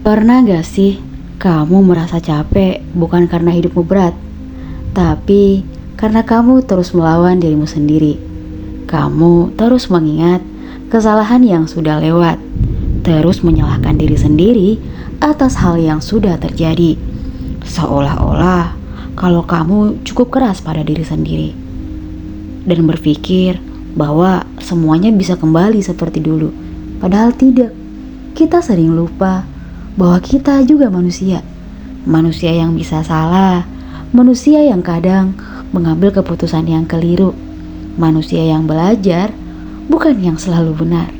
Pernah gak sih kamu merasa capek bukan karena hidupmu berat, tapi karena kamu terus melawan dirimu sendiri. Kamu terus mengingat kesalahan yang sudah lewat, terus menyalahkan diri sendiri atas hal yang sudah terjadi. Seolah-olah kalau kamu cukup keras pada diri sendiri dan berpikir bahwa semuanya bisa kembali seperti dulu. Padahal tidak. Kita sering lupa bahwa kita juga manusia. Manusia yang bisa salah, manusia yang kadang mengambil keputusan yang keliru, manusia yang belajar bukan yang selalu benar.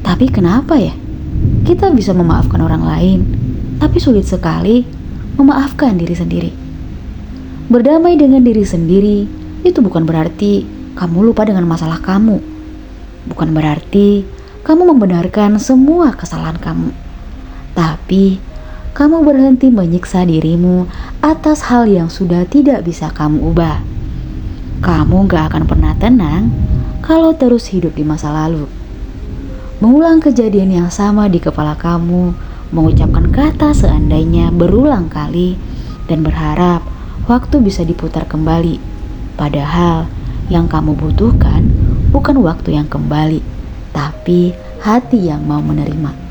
Tapi kenapa ya? Kita bisa memaafkan orang lain, tapi sulit sekali memaafkan diri sendiri. Berdamai dengan diri sendiri itu bukan berarti kamu lupa dengan masalah kamu. Bukan berarti kamu membenarkan semua kesalahan kamu. Tapi kamu berhenti menyiksa dirimu atas hal yang sudah tidak bisa kamu ubah. Kamu gak akan pernah tenang kalau terus hidup di masa lalu. Mengulang kejadian yang sama di kepala kamu, mengucapkan kata seandainya berulang kali, dan berharap waktu bisa diputar kembali. Padahal yang kamu butuhkan bukan waktu yang kembali, tapi hati yang mau menerima.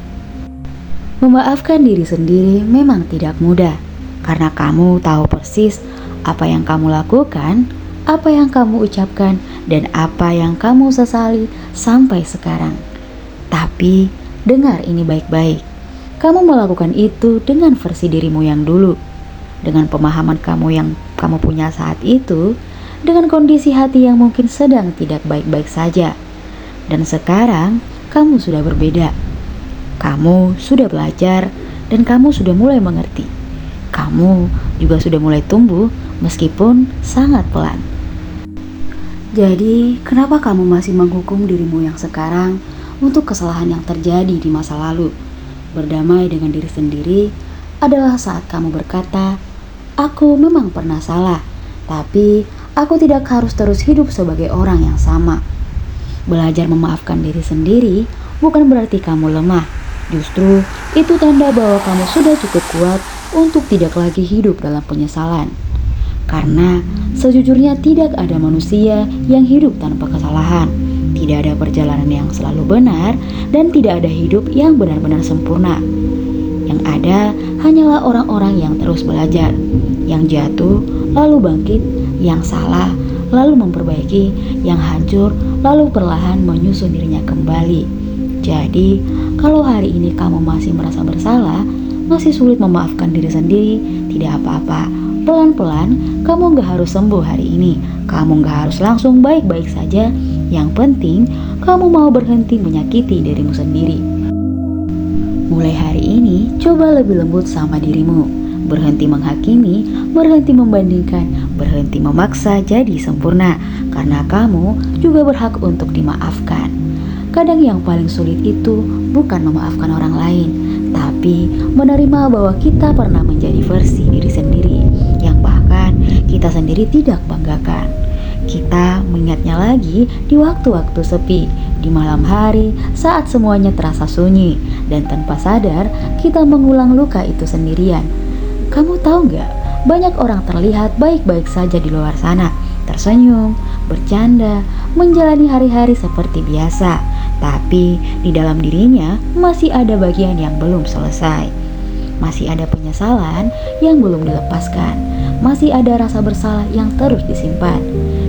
Memaafkan diri sendiri memang tidak mudah, karena kamu tahu persis apa yang kamu lakukan, apa yang kamu ucapkan, dan apa yang kamu sesali sampai sekarang. Tapi dengar ini baik-baik, kamu melakukan itu dengan versi dirimu yang dulu, dengan pemahaman kamu yang kamu punya saat itu, dengan kondisi hati yang mungkin sedang tidak baik-baik saja. Dan sekarang kamu sudah berbeda. Kamu sudah belajar dan kamu sudah mulai mengerti. Kamu juga sudah mulai tumbuh meskipun sangat pelan. Jadi, kenapa kamu masih menghukum dirimu yang sekarang untuk kesalahan yang terjadi di masa lalu? Berdamai dengan diri sendiri adalah saat kamu berkata, "Aku memang pernah salah, tapi aku tidak harus terus hidup sebagai orang yang sama." Belajar memaafkan diri sendiri bukan berarti kamu lemah. Justru itu tanda bahwa kamu sudah cukup kuat untuk tidak lagi hidup dalam penyesalan. Karena sejujurnya tidak ada manusia yang hidup tanpa kesalahan. Tidak ada perjalanan yang selalu benar dan tidak ada hidup yang benar-benar sempurna. Yang ada hanyalah orang-orang yang terus belajar, yang jatuh lalu bangkit, yang salah lalu memperbaiki, yang hancur lalu perlahan menyusun dirinya kembali. Jadi, kalau hari ini kamu masih merasa bersalah, masih sulit memaafkan diri sendiri, tidak apa-apa. Pelan-pelan, kamu gak harus sembuh hari ini. Kamu gak harus langsung baik-baik saja. Yang penting, kamu mau berhenti menyakiti dirimu sendiri. Mulai hari ini, coba lebih lembut sama dirimu. Berhenti menghakimi, berhenti membandingkan, berhenti memaksa jadi sempurna. Karena kamu juga berhak untuk dimaafkan. Kadang yang paling sulit itu bukan memaafkan orang lain, tapi menerima bahwa kita pernah menjadi versi diri sendiri yang bahkan kita sendiri tidak banggakan. Kita mengingatnya lagi di waktu-waktu sepi, di malam hari saat semuanya terasa sunyi, dan tanpa sadar kita mengulang luka itu sendirian. Kamu tahu gak, banyak orang terlihat baik-baik saja di luar sana, tersenyum, bercanda, menjalani hari-hari seperti biasa. Tapi di dalam dirinya masih ada bagian yang belum selesai. Masih ada penyesalan yang belum dilepaskan. Masih ada rasa bersalah yang terus disimpan.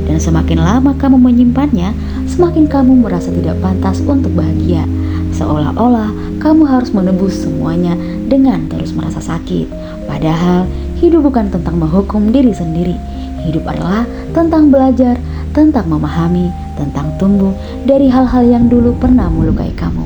Dan semakin lama kamu menyimpannya, semakin kamu merasa tidak pantas untuk bahagia. Seolah-olah kamu harus menebus semuanya dengan terus merasa sakit. Padahal hidup bukan tentang menghukum diri sendiri. Hidup adalah tentang belajar, tentang memahami, tentang tumbuh dari hal-hal yang dulu pernah melukai kamu.